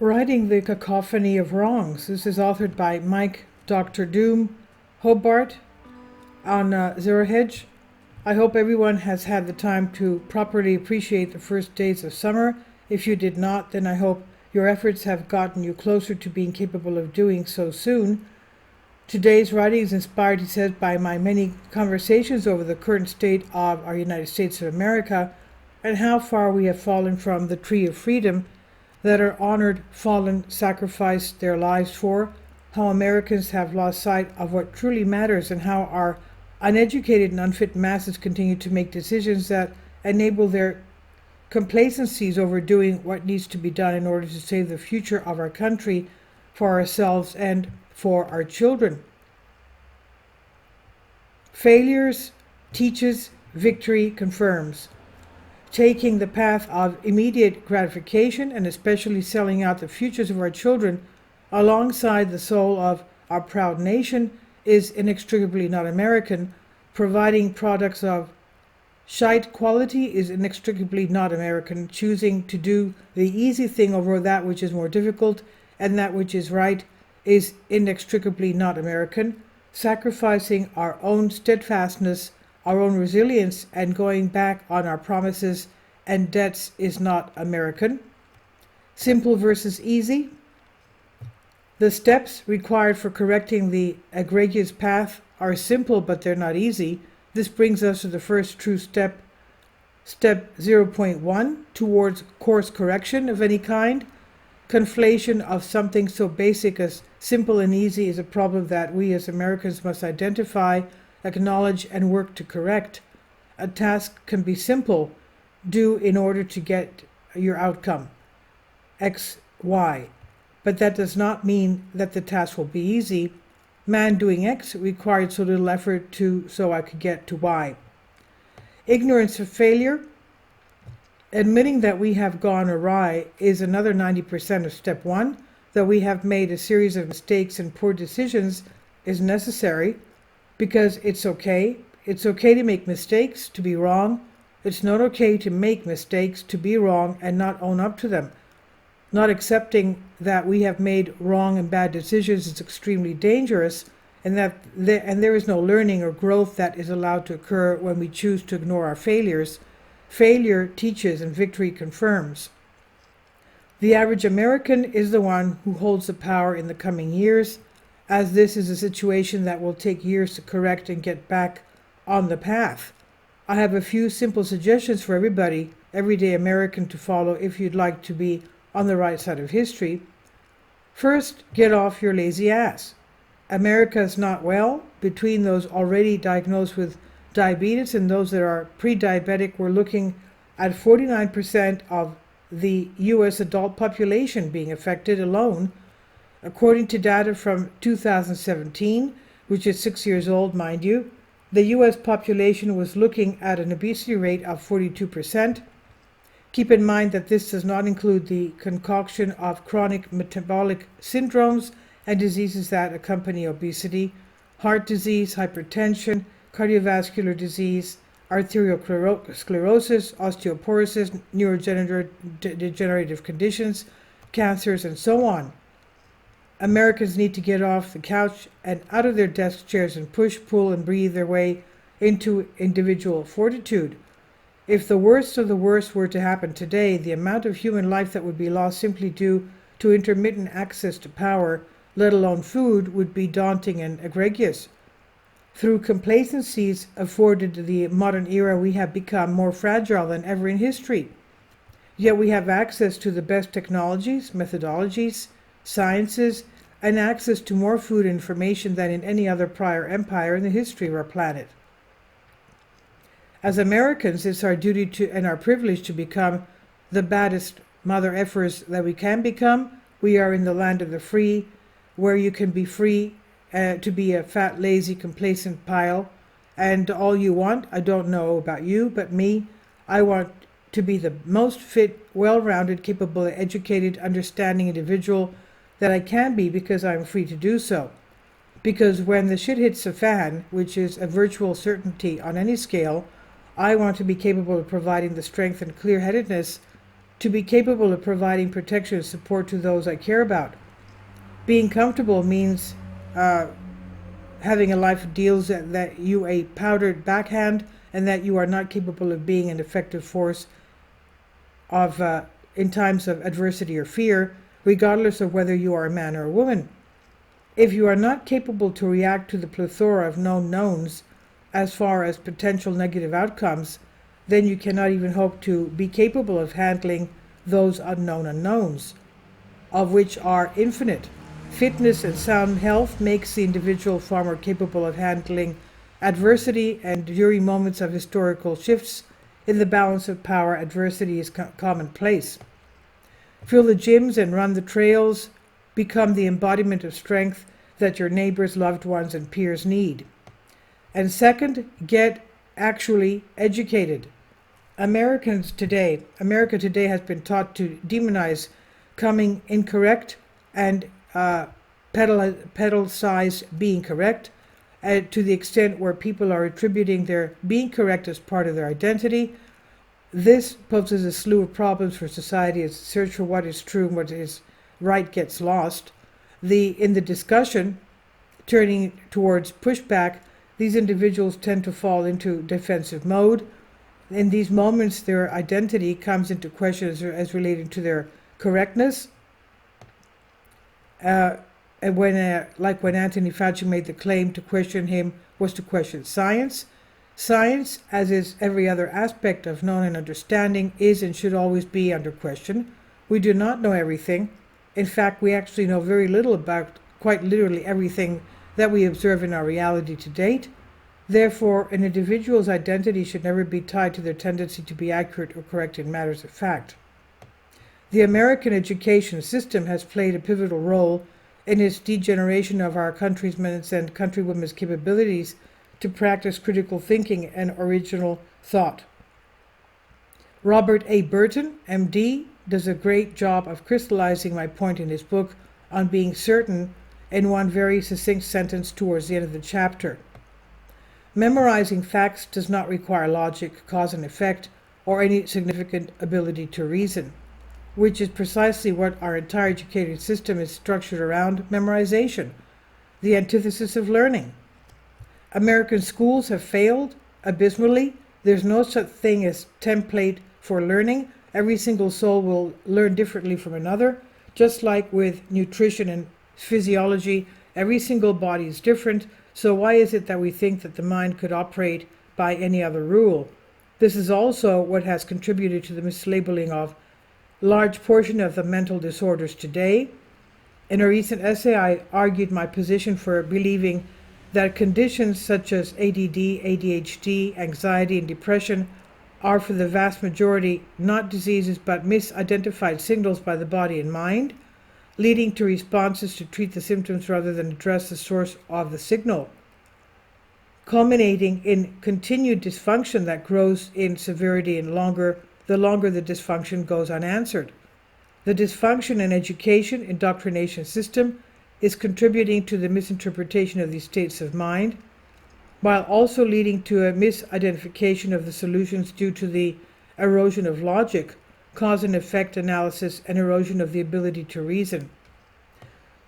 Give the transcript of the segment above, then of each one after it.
Writing the Cacophony of Wrongs. This is authored by Mike Dr. Doom Hobart on Zero Hedge. I hope everyone has had the time to properly appreciate the first days of summer. If you did not, then I hope your efforts have gotten you closer to being capable of doing so soon. Today's writing is inspired, he says, by my many conversations over the current state of our United States of America and how far we have fallen from the tree of freedom that our honored fallen sacrificed their lives for, how Americans have lost sight of what truly matters, and how our uneducated and unfit masses continue to make decisions that enable their complacencies over doing what needs to be done in order to save the future of our country for ourselves and for our children. Failures teaches, victory confirms. Taking the path of immediate gratification and especially selling out the futures of our children alongside the soul of our proud nation is inextricably not American. Providing products of shite quality is inextricably not American. Choosing to do the easy thing over that which is more difficult and that which is right is inextricably not American. Sacrificing our own steadfastness, our own resilience, and going back on our promises and debts is not American. Simple versus easy. The steps required for correcting the egregious path are simple, but they're not easy. This brings us to the first true step, step 0.1, towards course correction of any kind. Conflation of something so basic as simple and easy is a problem that we as Americans must identify, acknowledge, and work to correct. A task can be simple, do in order to get your outcome, X, Y. But that does not mean that the task will be easy. Man doing X required so little effort so I could get to Y. Ignorance of failure. Admitting that we have gone awry is another 90% of step 1. That we have made a series of mistakes and poor decisions is necessary because it's okay. It's okay to make mistakes, to be wrong. It's not okay to make mistakes, to be wrong, and not own up to them. Not accepting that we have made wrong and bad decisions is extremely dangerous, and there is no learning or growth that is allowed to occur when we choose to ignore our failures. Failure teaches and victory confirms. The average American is the one who holds the power in the coming years, as this is a situation that will take years to correct and get back on the path. I have a few simple suggestions for everybody, everyday American, to follow if you'd like to be on the right side of history. First, get off your lazy ass. America is not well. Between those already diagnosed with diabetes and those that are pre-diabetic, we're looking at 49% of the U.S. adult population being affected alone. According to data from 2017, which is 6 years old, mind you, the U.S. population was looking at an obesity rate of 42%. Keep in mind that this does not include the concoction of chronic metabolic syndromes and diseases that accompany obesity, heart disease, hypertension, cardiovascular disease, arteriosclerosis, osteoporosis, neurodegenerative conditions, cancers, and so on. Americans need to get off the couch and out of their desk chairs and push, pull, and breathe their way into individual fortitude. If the worst of the worst were to happen today, the amount of human life that would be lost simply due to intermittent access to power, let alone food, would be daunting and egregious. Through complacencies afforded to the modern era, we have become more fragile than ever in history. Yet we have access to the best technologies, methodologies, sciences, and access to more food and information than in any other prior empire in the history of our planet. As Americans, it's our duty to and our privilege to become the baddest mother effers that we can become. We are in the land of the free, where you can be free to be a fat, lazy, complacent pile, and all you want. I don't know about you, but me, I want to be the most fit, well-rounded, capable, educated, understanding individual that I can be because I'm free to do so. Because when the shit hits the fan, which is a virtual certainty on any scale, I want to be capable of providing the strength and clear-headedness to be capable of providing protection and support to those I care about. Being comfortable means having a life that deals that you a powdered backhand and that you are not capable of being an effective force of in times of adversity or fear, regardless of whether you are a man or a woman. If you are not capable to react to the plethora of known knowns as far as potential negative outcomes, then you cannot even hope to be capable of handling those unknown unknowns, of which are infinite. Fitness and sound health makes the individual far more capable of handling adversity, and during moments of historical shifts in the balance of power, adversity is commonplace. Fill the gyms and run the trails, become the embodiment of strength that your neighbors, loved ones, and peers need. And second, get actually educated. America today has been taught to demonize coming incorrect and pedestalize being correct, to the extent where people are attributing their being correct as part of their identity. This poses a slew of problems for society as the search for what is true and what is right gets lost. In the discussion turning towards pushback, these individuals tend to fall into defensive mode. In these moments, their identity comes into question as relating to their correctness. And when Anthony Fauci made the claim, to question him was to question science. Science, as is every other aspect of knowing and understanding, is and should always be under question. We do not know everything. In fact, we actually know very little about quite literally everything that we observe in our reality to date. Therefore, an individual's identity should never be tied to their tendency to be accurate or correct in matters of fact. The American education system has played a pivotal role in its degeneration of our countrymen's and countrywomen's capabilities to practice critical thinking and original thought. Robert A. Burton, MD, does a great job of crystallizing my point in his book on being certain in one very succinct sentence towards the end of the chapter. Memorizing facts does not require logic, cause and effect, or any significant ability to reason, which is precisely what our entire educated system is structured around: memorization, the antithesis of learning. American schools have failed abysmally. There's no such thing as template for learning. Every single soul will learn differently from another, just like with nutrition and physiology. Every single body is different. So why is it that we think that the mind could operate by any other rule? This is also what has contributed to the mislabeling of large portion of the mental disorders today. In a recent essay, I argued my position for believing that conditions such as ADD, ADHD, anxiety, and depression are for the vast majority not diseases but misidentified signals by the body and mind, leading to responses to treat the symptoms rather than address the source of the signal, culminating in continued dysfunction that grows in severity and the longer the dysfunction goes unanswered. The dysfunction in education indoctrination system is contributing to the misinterpretation of these states of mind, while also leading to a misidentification of the solutions due to the erosion of logic, cause and effect analysis, and erosion of the ability to reason.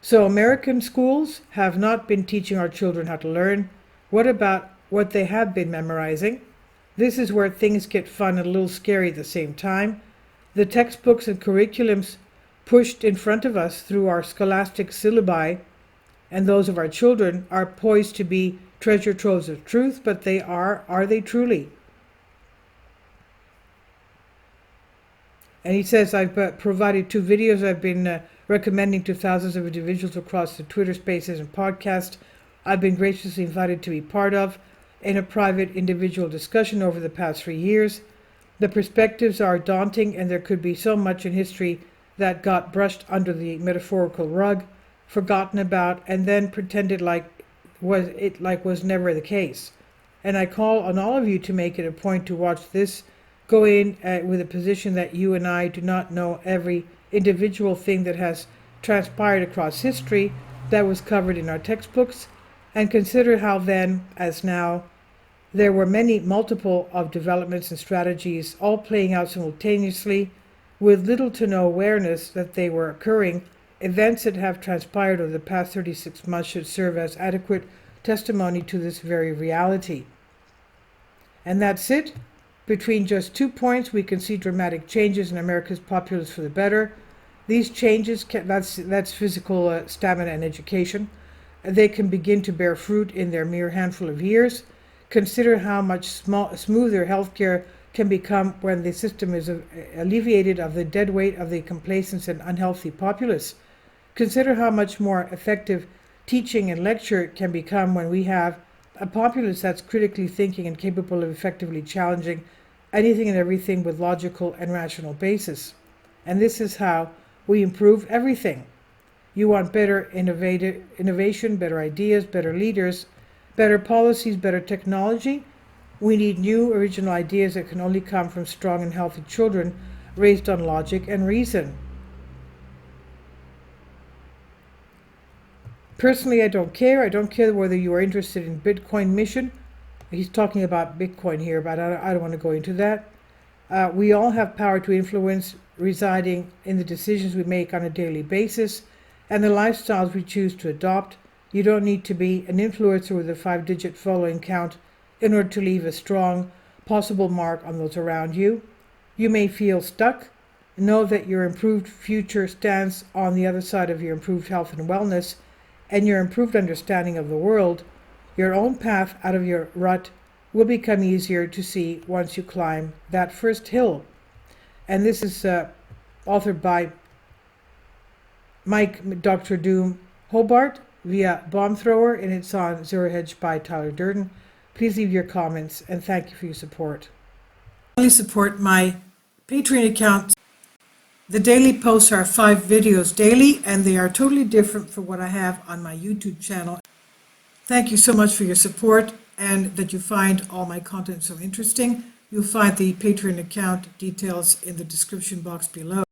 So American schools have not been teaching our children how to learn. What about what they have been memorizing? This is where things get fun and a little scary at the same time. The textbooks and curriculums pushed in front of us through our scholastic syllabi and those of our children are poised to be treasure troves of truth, but are they truly? And he says, I've provided 2 videos I've been recommending to thousands of individuals across the Twitter spaces and podcasts I've been graciously invited to be part of in a private individual discussion over the past 3 years. The perspectives are daunting, and there could be so much in history that got brushed under the metaphorical rug, forgotten about, and then pretended like was never the case. And I call on all of you to make it a point to watch this. Go in with a position that you and I do not know every individual thing that has transpired across history that was covered in our textbooks, and consider how then, as now, there were multiple of developments and strategies all playing out simultaneously with little to no awareness that they were occurring. Events that have transpired over the past 36 months should serve as adequate testimony to this very reality. And that's it. Between just 2 points, we can see dramatic changes in America's populace for the better. These changes, that's physical stamina and education. They can begin to bear fruit in their mere handful of years. Consider how much smoother healthcare can become when the system is alleviated of the dead weight of the complacent and unhealthy populace. Consider how much more effective teaching and lecture can become when we have a populace that's critically thinking and capable of effectively challenging anything and everything with logical and rational basis. And this is how we improve everything. You want better innovation, better ideas, better leaders, better policies, better technology? We need new original ideas that can only come from strong and healthy children raised on logic and reason. Personally, I don't care. I don't care whether you are interested in Bitcoin mission. He's talking about Bitcoin here, but I don't want to go into that. We all have power to influence residing in the decisions we make on a daily basis and the lifestyles we choose to adopt. You don't need to be an influencer with a 5-digit following count in order to leave a strong possible mark on those around you. You may feel stuck. Know that your improved future stands on the other side of your improved health and wellness and your improved understanding of the world. Your own path out of your rut will become easier to see once you climb that first hill. And this is authored by Mike Dr. Doom Hobart via Bomb Thrower, and it's on Zero Hedge by Tyler Durden. Please leave your comments, and thank you for your support. Please support my Patreon account. The daily posts are 5 videos daily, and they are totally different from what I have on my YouTube channel. Thank you so much for your support and that you find all my content so interesting. You'll find the Patreon account details in the description box below.